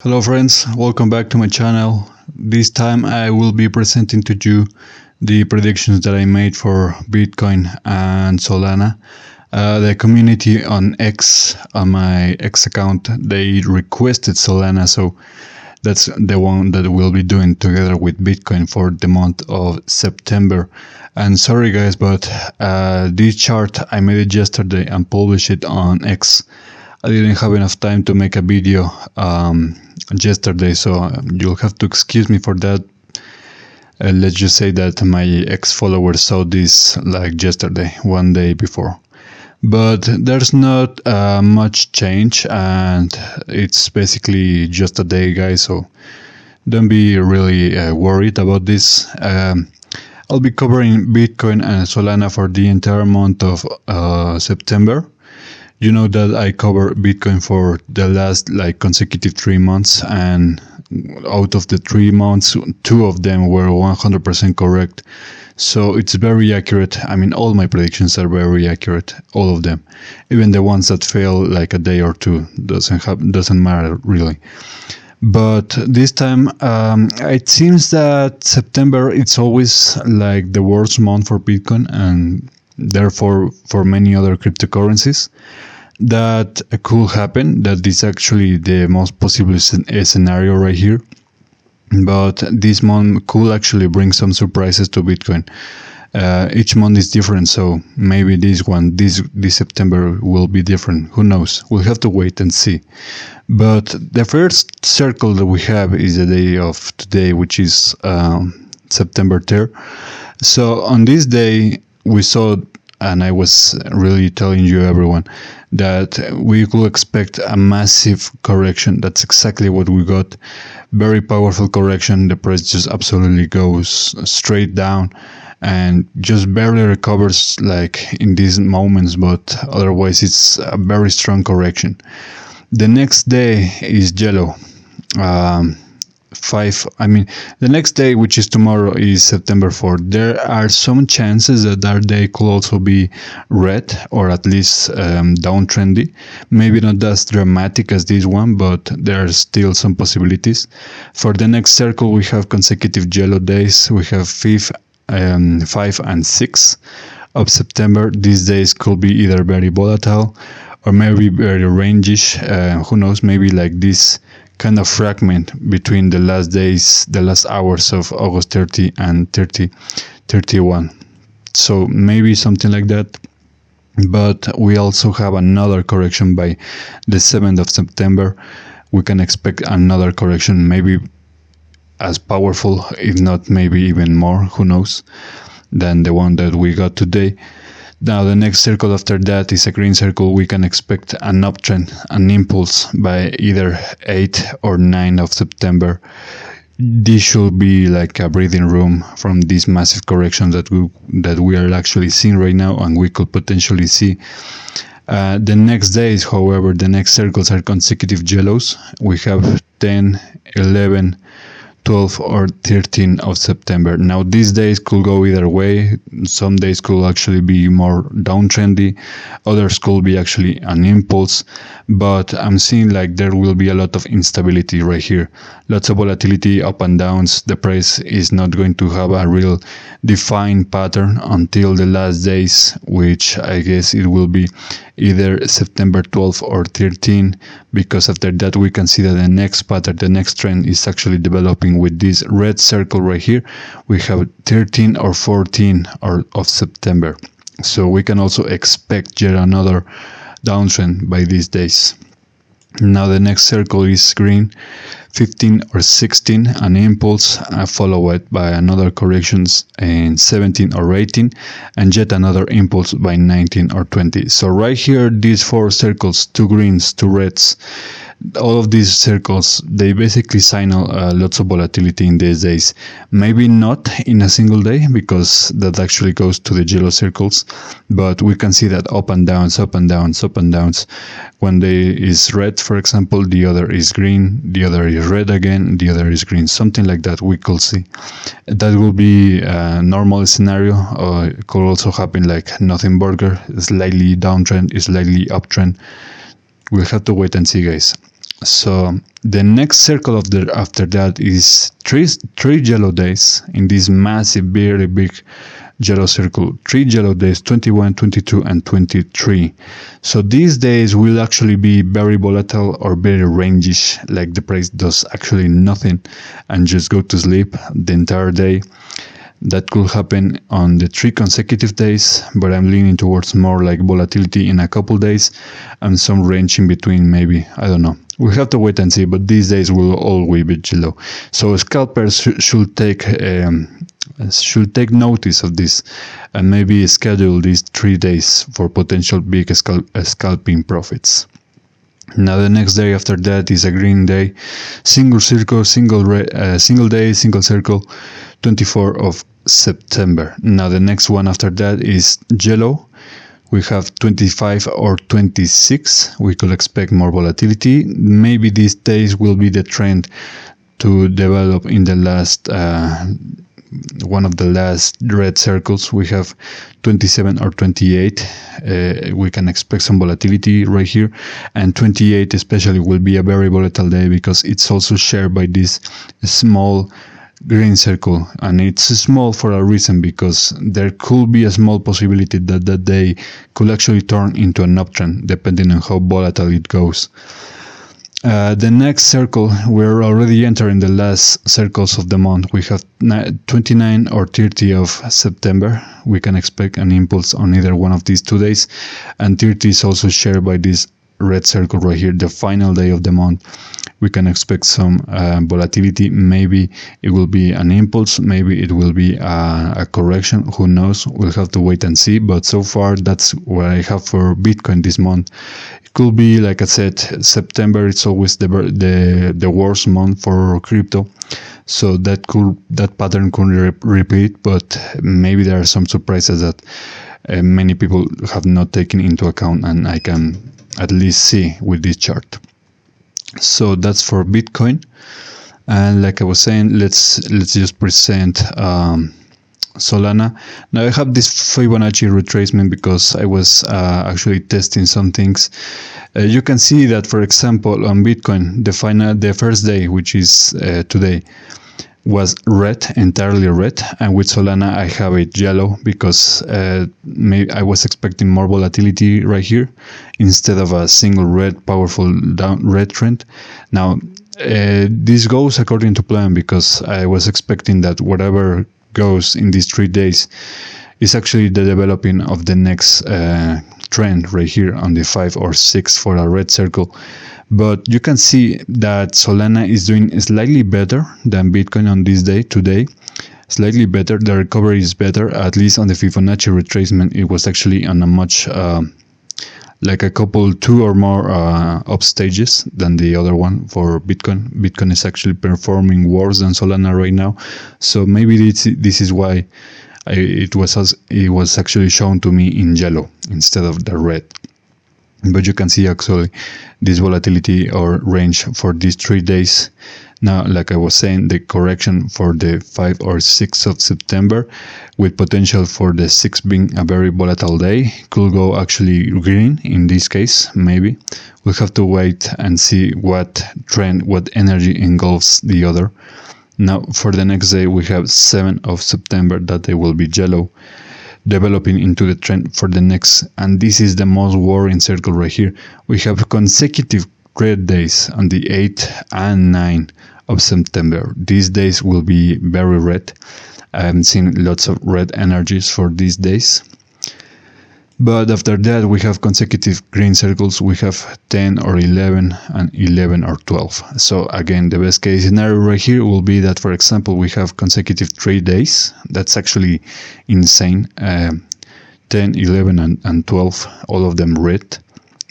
Hello friends, welcome back to my channel. This time I will be presenting to you the predictions that I made for Bitcoin and Solana. The community on X, on my X account, they requested Solana, so that's the one that we'll be doing together with Bitcoin for the month of September. And sorry guys, but this chart I made it yesterday and published it on X. I didn't have enough time to make a video yesterday, so you'll have to excuse me for that. Let's just say that my ex-followers saw this like yesterday, one day before. But there's not much change, and it's basically just a day, guys, so don't be really worried about this. I'll be covering Bitcoin and Solana for the entire month of September. You know that I cover Bitcoin for the last consecutive 3 months, and out of the 3 months, 2 of them were 100% correct. So it's very accurate. I mean, all my predictions are very accurate, all of them. Even the ones that fail like a day or two doesn't matter really. But this time, it seems that September it's always like the worst month for Bitcoin and therefore for many other cryptocurrencies. That could happen. That is actually the most possible scenario right here. But this month could actually bring some surprises to Bitcoin. Each month is different, so maybe this September will be different. Who knows? We'll have to wait and see. But the first circle that we have is the day of today, which is September 3rd. So on this day, we saw, and I was really telling you everyone, that we could expect a massive correction. That's exactly what we got. Very powerful correction. The price just absolutely goes straight down and just barely recovers like in these moments, but otherwise it's a very strong correction. The next day is yellow. The next day, which is tomorrow, is September 4th. There are some chances that day could also be red, or at least downtrendy. Maybe not as dramatic as this one, but there are still some possibilities. For the next circle, we have consecutive yellow days. We have 5 and 6 of September. These days could be either very volatile or maybe very rangish. Who knows? Maybe like this kind of fragment between the last days, the last hours of August 30 and 31. So maybe something like that. But we also have another correction by the 7th of September. We can expect another correction, maybe as powerful, if not maybe even more, who knows, than the one that we got today. Now the next circle after that is a green circle. We can expect an uptrend, an impulse by either 8 or 9 of September. This should be like a breathing room from this massive correction that we are actually seeing right now, and we could potentially see. The next days, however, the next circles are consecutive yellows. We have 10, 11, 12 or 13 of September. Now these days could go either way. Some days could actually be more downtrendy, others could be actually an impulse, but I'm seeing like there will be a lot of instability right here. Lots of volatility, up and downs. The price is not going to have a real defined pattern until the last days, which I guess it will be either September 12 or 13, because after that we can see that the next pattern, the next trend is actually developing with this red circle right here. We have 13 or 14 of September. So we can also expect yet another downtrend by these days. Now the next circle is green, 15 or 16, an impulse, followed by another corrections in 17 or 18, and yet another impulse by 19 or 20. So right here, these 4 circles, 2 greens, 2 reds, all of these circles, they basically signal lots of volatility in these days. Maybe not in a single day, because that actually goes to the yellow circles, but we can see that up and downs, up and downs, up and downs. One day is red, for example, the other is green, the other is red again, the other is green, something like that we could see. That will be a normal scenario. It could also happen like nothing burger, slightly downtrend, slightly uptrend. We'll have to wait and see, guys. So the next circle of the after that is three yellow days in this massive, very big yellow circle. 3 yellow days, 21, 22, and 23. So these days will actually be very volatile or very rangish, like the price does actually nothing and just go to sleep the entire day. That could happen on the 3 consecutive days, but I'm leaning towards more like volatility in a couple days and some range in between, maybe. I don't know. We have to wait and see, but these days will always be yellow. So scalpers should take notice of this and maybe schedule these 3 days for potential big scalping profits. Now the next day after that is a green day, single circle, single day, single circle, 24 of September. Now the next one after that is yellow. We have 25 or 26. We could expect more volatility. Maybe these days will be the trend to develop in the last one of the last red circles. We have 27 or 28. We can expect some volatility right here, and 28 especially will be a very volatile day because it's also shared by this small green circle, and it's small for a reason, because there could be a small possibility that that day could actually turn into an uptrend depending on how volatile it goes. The next circle, we're already entering the last circles of the month. We have 29 or 30 of September. We can expect an impulse on either one of these 2 days, and 30 is also shared by this red circle right here, the final day of the month. We can expect some volatility. Maybe it will be an impulse, maybe it will be a correction, who knows. We'll have to wait and see, but so far that's what I have for Bitcoin this month. It could be, like I said, September, it's always the worst month for crypto, so that pattern could repeat, but maybe there are some surprises that many people have not taken into account, and I can at least see with this chart. So that's for Bitcoin. And like I was saying, let's just present Solana. Now I have this Fibonacci retracement because I was actually testing some things. You can see that, for example, on Bitcoin, the first day, which is today, was red, entirely red, and with Solana I have it yellow because maybe I was expecting more volatility right here instead of a single red, powerful red trend. Now this goes according to plan because I was expecting that whatever goes in these 3 days is actually the developing of the next trend right here on the 5 or 6 for a red circle. But you can see that Solana is doing slightly better than Bitcoin on this day, today. Slightly better. The recovery is better, at least on the Fibonacci retracement. It was actually on a much, like a couple, 2 or more up stages than the other one for Bitcoin. Bitcoin is actually performing worse than Solana right now. So maybe this is why it was actually shown to me in yellow instead of the red. But you can see actually this volatility or range for these 3 days. Now, like I was saying, the correction for the 5 or 6 of September, with potential for the 6 being a very volatile day, could go actually green in this case, maybe. We'll have to wait and see what trend, what energy engulfs the other. Now, for the next day, we have 7 of September, that they will be yellow, developing into the trend for the next, and this is the most worrying circle right here. We have consecutive red days on the 8 and 9 of September. These days will be very red. I haven't seen lots of red energies for these days. But after that, we have consecutive green circles. We have 10 or 11 and 11 or 12. So again, the best case scenario right here will be that, for example, we have consecutive 3 days. That's actually insane. 10, 11 and 12, all of them red.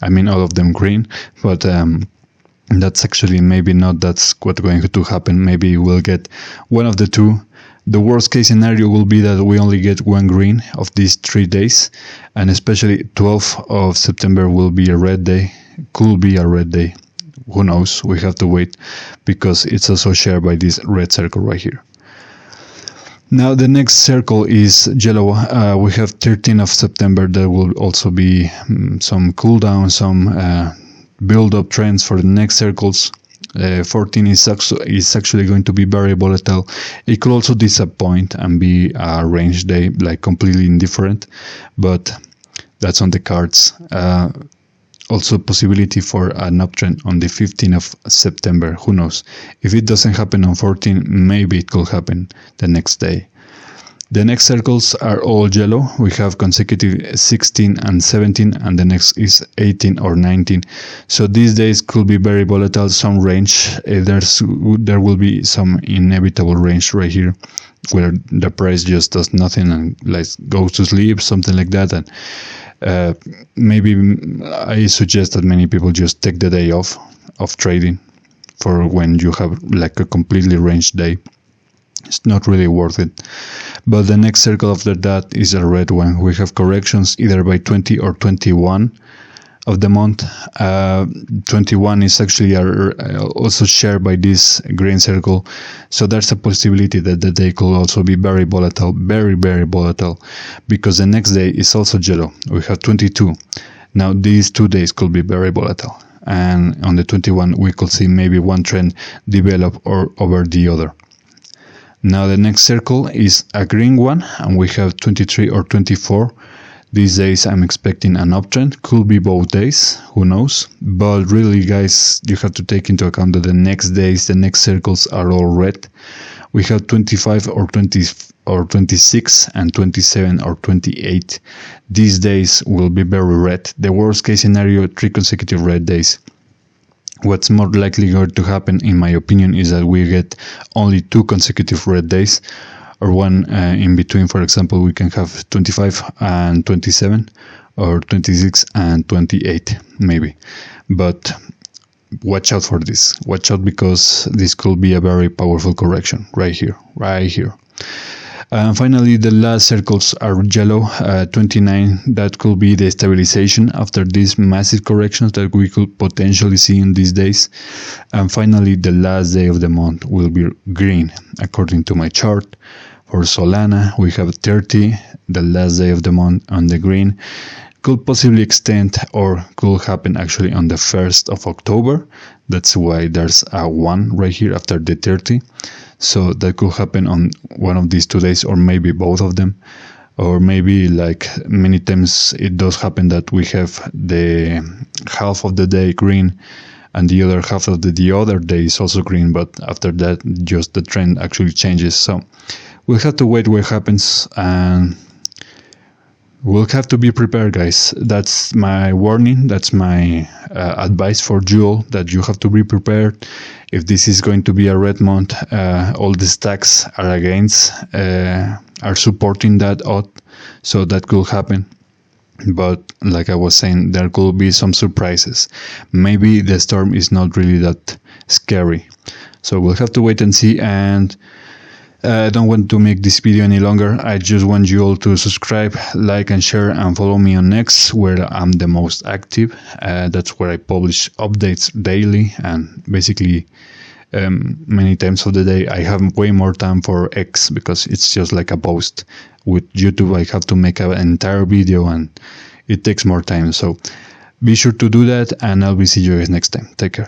I mean, all of them green. But that's actually maybe not that's what's going to happen. Maybe we'll get one of the two. The worst case scenario will be that we only get 1 green of these 3 days, and especially 12th of September will be a red day, could be a red day, who knows, we have to wait, because it's also shared by this red circle right here. Now the next circle is yellow. We have 13th of September, there will also be some cool down, some build-up trends for the next circles. 14 is actually going to be very volatile. It could also disappoint and be a range day, like completely indifferent, but that's on the cards. Also possibility for an uptrend on the 15th of September. Who knows? If it doesn't happen on 14, maybe it could happen the next day. The next circles are all yellow. We have consecutive 16 and 17, and the next is 18 or 19. So these days could be very volatile, some range. There will be some inevitable range right here where the price just does nothing and like goes to sleep, something like that. And maybe I suggest that many people just take the day off of trading for when you have like a completely range day. It's not really worth it. But the next circle after that is a red one. We have corrections either by 20 or 21 of the month. 21 is actually also shared by this green circle. So there's a possibility that the day could also be very volatile, very, very volatile, because the next day is also yellow. We have 22. Now these 2 days could be very volatile. And on the 21, we could see maybe one trend develop or over the other. Now the next circle is a green one, and we have 23 or 24. These days I'm expecting an uptrend. Could be both days, who knows? But really, guys, you have to take into account that the next days, the next circles are all red. We have 25 or 20 or 26 and 27 or 28. These days will be very red. The worst case scenario, 3 consecutive red days. What's more likely going to happen, in my opinion, is that we get only 2 consecutive red days, or one in between. For example, we can have 25 and 27, or 26 and 28, maybe. But watch out for this. Watch out, because this could be a very powerful correction right here, right here. And finally, the last circles are yellow, 29. That could be the stabilization after these massive corrections that we could potentially see in these days. And finally, the last day of the month will be green, according to my chart. For Solana, we have 30, the last day of the month on the green. Could possibly extend, or could happen actually on the 1st of October. That's why there's a 1 right here after the 30. So that could happen on one of these 2 days, or maybe both of them. Or maybe, like many times it does happen, that we have the half of the day green and the other half of the other day is also green, but after that just the trend actually changes. So we'll have to wait what happens, and we'll have to be prepared, guys. That's my warning. That's my advice for you all, that you have to be prepared. If this is going to be a red month, all the stacks are against, are supporting that odd, so that could happen. But like I was saying, there could be some surprises. Maybe the storm is not really that scary. So we'll have to wait and see. And I don't want to make this video any longer. I just want you all to subscribe, like and share, and follow me on X, where I'm the most active. That's where I publish updates daily, and basically many times of the day. I have way more time for X because it's just like a post. With YouTube, I have to make an entire video, and it takes more time. So be sure to do that, and I'll be see you guys next time. Take care.